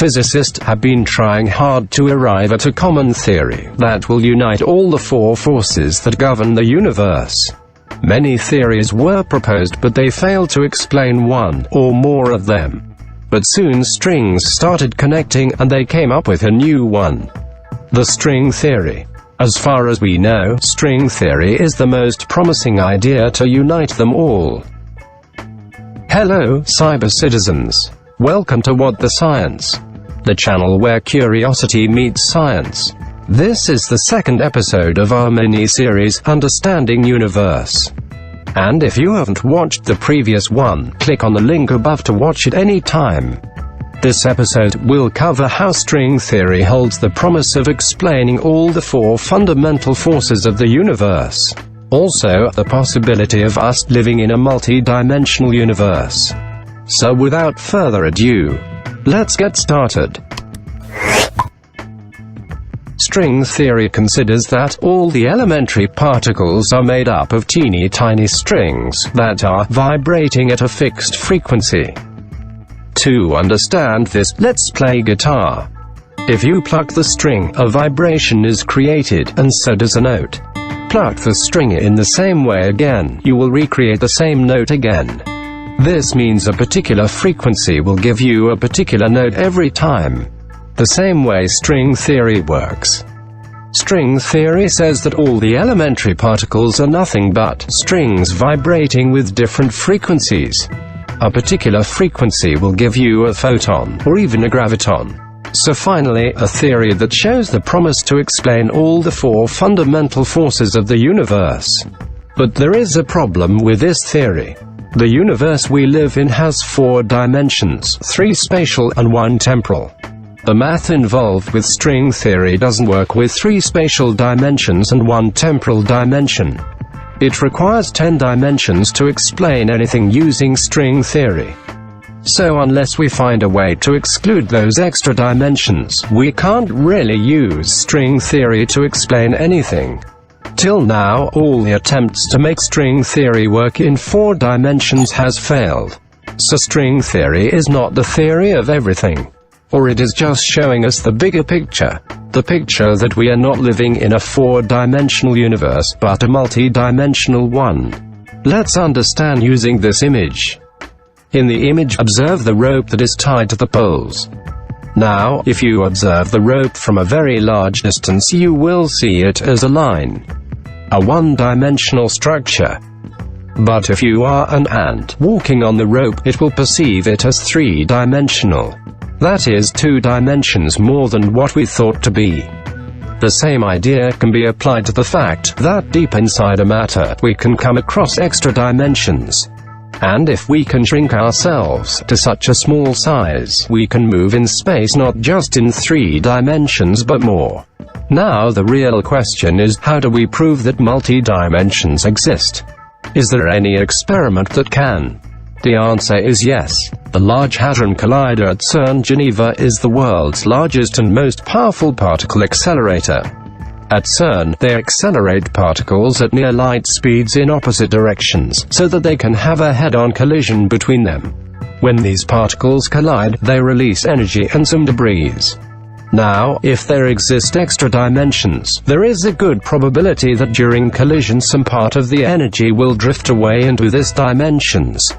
physicists have been trying hard to arrive at a common theory that will unite all the four forces that govern the universe. Many theories were proposed, but they failed to explain one or more of them. But soon strings started connecting, and they came up with a new one: the string theory. As far as we know, string theory is the most promising idea to unite them all. Hello, cyber citizens. Welcome to What the Science, the channel where curiosity meets science. This is the second episode of our mini-series, Understanding Universe. And if you haven't watched the previous one, click on the link above to watch it any time. This episode will cover how string theory holds the promise of explaining all the four fundamental forces of the universe. Also, the possibility of us living in a multi-dimensional universe. So without further ado, let's get started. String theory considers that all the elementary particles are made up of teeny-tiny strings that are vibrating at a fixed frequency. To understand this, let's play guitar. If you pluck the string, a vibration is created, and so does a note. Pluck the string in the same way again, you will recreate the same note again. This means a particular frequency will give you a particular note every time. The same way string theory works. String theory says that all the elementary particles are nothing but strings vibrating with different frequencies. A particular frequency will give you a photon, or even a graviton. So finally, a theory that shows the promise to explain all the four fundamental forces of the universe. But there is a problem with this theory. The universe we live in has 4 dimensions, 3 spatial and 1 temporal. The math involved with string theory doesn't work with 3 spatial dimensions and 1 temporal dimension. It requires 10 dimensions to explain anything using string theory. So unless we find a way to exclude those extra dimensions, we can't really use string theory to explain anything. Till now, all the attempts to make string theory work in 4 dimensions has failed. So string theory is not the theory of everything. Or it is just showing us the bigger picture. The picture that we are not living in a 4-dimensional universe, but a multi-dimensional one. Let's understand using this image. In the image, observe the rope that is tied to the poles. Now, if you observe the rope from a very large distance, you will see it as a line. A 1-dimensional structure. But if you are an ant walking on the rope, it will perceive it as 3-dimensional. That is 2 dimensions more than what we thought to be. The same idea can be applied to the fact that deep inside a matter, we can come across extra dimensions. And if we can shrink ourselves to such a small size, we can move in space not just in 3 dimensions but more. Now the real question is, how do we prove that multi-dimensions exist? Is there any experiment that can? The answer is yes. The Large Hadron Collider at CERN Geneva is the world's largest and most powerful particle accelerator. At CERN, they accelerate particles at near light speeds in opposite directions, so that they can have a head-on collision between them. When these particles collide, they release energy and some debris. Now, if there exist extra dimensions, there is a good probability that during collision some part of the energy will drift away into these dimensions.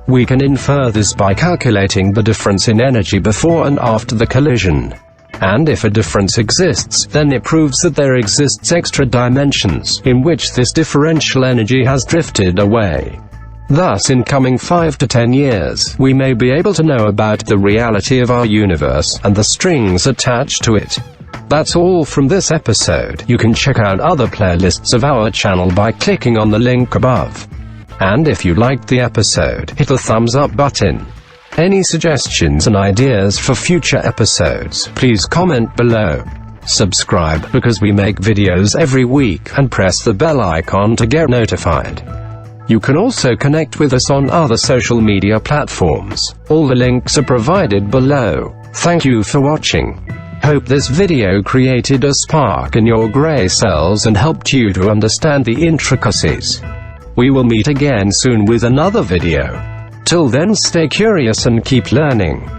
We can infer this by calculating the difference in energy before and after the collision. And if a difference exists, then it proves that there exists extra dimensions, in which this differential energy has drifted away. Thus in coming 5 to 10 years, we may be able to know about the reality of our universe, and the strings attached to it. That's all from this episode. You can check out other playlists of our channel by clicking on the link above. And if you liked the episode, hit the thumbs up button. Any suggestions and ideas for future episodes, please comment below. Subscribe, because we make videos every week, and press the bell icon to get notified. You can also connect with us on other social media platforms. All the links are provided below. Thank you for watching. Hope this video created a spark in your gray cells and helped you to understand the intricacies. We will meet again soon with another video. Till then, stay curious and keep learning.